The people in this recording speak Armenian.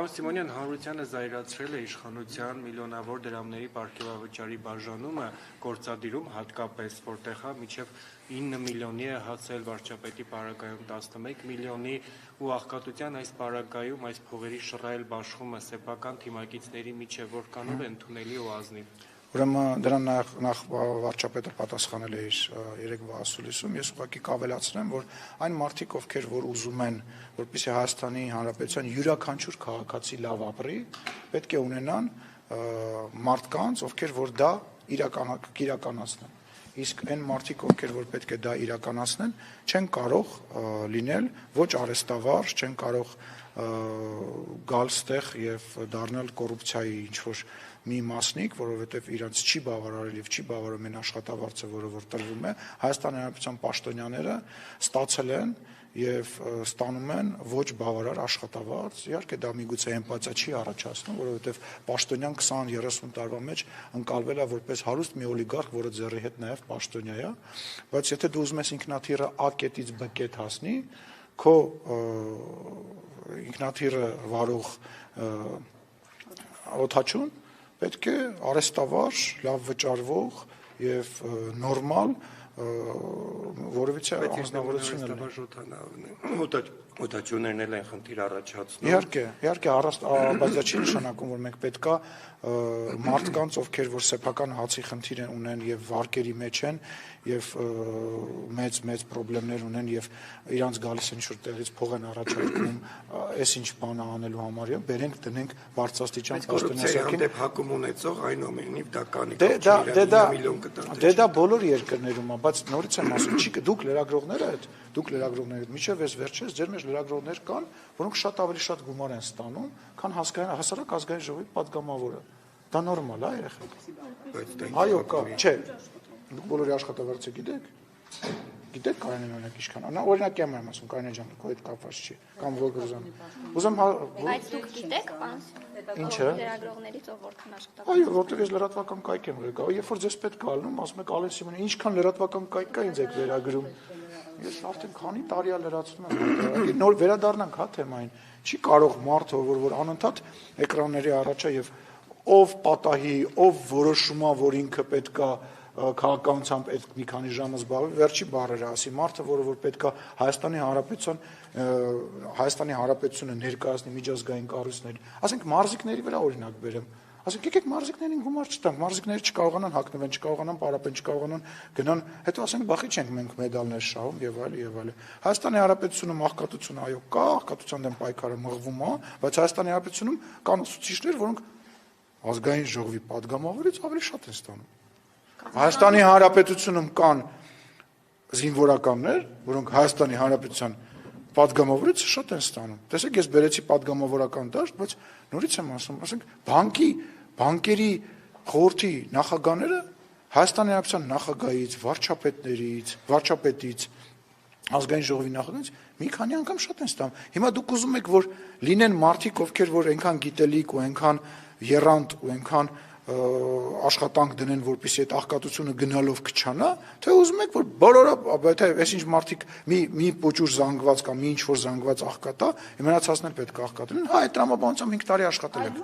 Պարոն Սիմոնյան, հանրությանը զայրացրել է իշխանության միլիոնավոր դրամների պարգևավճարի բաժանումը գործադիրում հատկապես, որտեղ մինչև 9 միլիոնի է հասել վարչապետի պարագայում 11 միլիոնի ու աղքատության այս պարագայում այս փողերի շռայլ բաշխումը սեփական թիմակիցների միջև որքանով է ընդունելի ու ազնիվ։ Ուրեմն դրան նախ վարչապետը պատասխանել է իր երեկվա ասուլիսում, ես ուղղակի կավելացնեմ, որ այն մարդիկ, ովքեր որ ուզում են, որպեսզի Հայաստանի Հանրապետության յուրաքանչյուր քաղաքացի լավ ապրի, պետք է ունենան մարդկանց, ովքեր որ դա իրականացնեն։ Իսկ այն մարդիկ, ովքեր որ պետք է դա իրականացնեն, չեն կարող լինել ոչ արհեստավարժ, չեն կարող գալ ստեղ եւ դառնալ կոռուպցիայի ինչ-որ մի մասնիկ, որովհետեւ իրանց չի բավարարել եւ չի բավարարում այն աշխատավարձը, որը որ տրվում է, Հայաստանի Հանրապետության պաշտոնյաները ստացել են եւ ստանում են ոչ բավարար աշխատավարձ, իհարկե դա միգուցե էմպաթիա չի առաջացնում, որովհետեւ պաշտոնյան 20-30 տարվա մեջ ընկալվել է որպես հարուստ մի օլիգարխ, որը ձեռի հետ նաեւ պաշտոնյա է, բայց եթե դու ուզում ես ինքնաթիռը A կետից B կետ հասնի, քո ինքնաթիռը վարող օդաչուն պետք է արհեստավարժ, լավ վճարվող եւ նորմալ որովհետեւ անձնավորություն լինի։ Օդաչուներն էլ են խնդիր առաջացնում։ Իհարկե, բայց դա չի նշանակում, որ մենք պետքա մարդկանց, ովքեր որ սեփական հացի խնդիր ունեն եւ վարկերի մեջ են եւ մեծ խնդիրներ ունեն եւ իրանց գալիս են ինչ-որ տեղից փող են առաջարկում, այս ինչ բան անելու համար, բերենք դնենք բարձրաստիճան պաշտոնյասակին։ Հանդեպ հակում ունեցող այնուամենայնիվ դա կանի միլիոն կտա։ Դա բոլոր երկրներում է, բայց նորից եմ ասում, չի դուք լրագրողները միջև այս վերջերս ձեր մեջ լրագրողներ կան, որոնք շատ ավելի շատ գումար են ստանում, քան հասարակ ազգային ժողովի պատգամավորը։ Դա նորմալ է, երեխեք։ Այո, կա, չէ։ Դուք բոլորի աշխատավարձը գիտեք Կարենին օրինակ ինչքան։ Օրինակ եմ ասում, Կարենի ջան, քո հետ կապված չի, կամ Ղորգոզյանը։ Ուզում Բայց դուք գիտեք, պարոն Ինչը։ Լրագրողներից ով որքան աշխատավարձ։ Այո, որտեղ ես լրատվական կայք եմ եկա, երբ որ ձեզ պետք է ալնում, ասում եք Ալեն Սիմոնյան, ինչքան լրատվական կայք կա ինձ եք վերագրում։ Ես արդեն քանի տարի է լրացնում եմ, նոր վերադառնանք հա թեմային։ Չի կարող մարդը, որ անընդհատ էկրանների առաջ է եւ ով պատահի, ով որոշումա, որ ինքը պետքա քաղաքականությամբ այդ մի քանի ժամը զբաղվի, վերջի բառերը ասի մարդը, որ պետքա Հայաստանի Հանրապետությունը ներկայացնի միջազգային կառույցների, ասենք մարզիկների վրա օրինակ բերեմ, ասենք եկեք մարզիկներին գումար չտանք, մարզիկները չկարողանան հագնվեն, չկարողանան պարապեն, չկարողանան գնան, հետո ասենք բախի չենք մենք մեդալներ շահում եւ այլ։ Հայաստանի Հանրապետությունում աղքատություն այո կա, աղքատության դեմ պայքարը մղվում է, բայց Հայաստանի Հանրապետությունում կան ուսուցիչներ, որոնք ազգային ժողովի падգամավորից ավելի շատ են ստանում։ Հայաստանի Հանրապետությունում կան զինվորականներ, որոնք Հայաստանի Հանրապետության падգամավորից շատ են ստանում։ Տեսեք, ես բերեցի падգամավորական դաշտ, բայց նորից եմ ասում, ասենք բանկերի խորհրդի նախագահները Հայաստանի Հանրապետության նախագահից, վարչապետից, ազգային ժողովի նախագահից մի քանի անգամ շատ են ստանում։ Հիմա դուք ուզում եք, որ լինեն մարդիկ, ովքեր որ այնքան գիտելիք ու այնքան եռանդ ու այնքան աշխատանք դնեն, որպեսզի այդ աղքատությունը գնալով կչանա, թե ուզում եք, որ բոլորը, թե այսինչ մարդիկ մի փոճուր զանգված կամ մի ինչ-որ զանգված աղքատա, մնացածն էլ պետք է աղքատեն։ Հա, այդ տրամաբանությամբ 5 տարի աշխատել եք։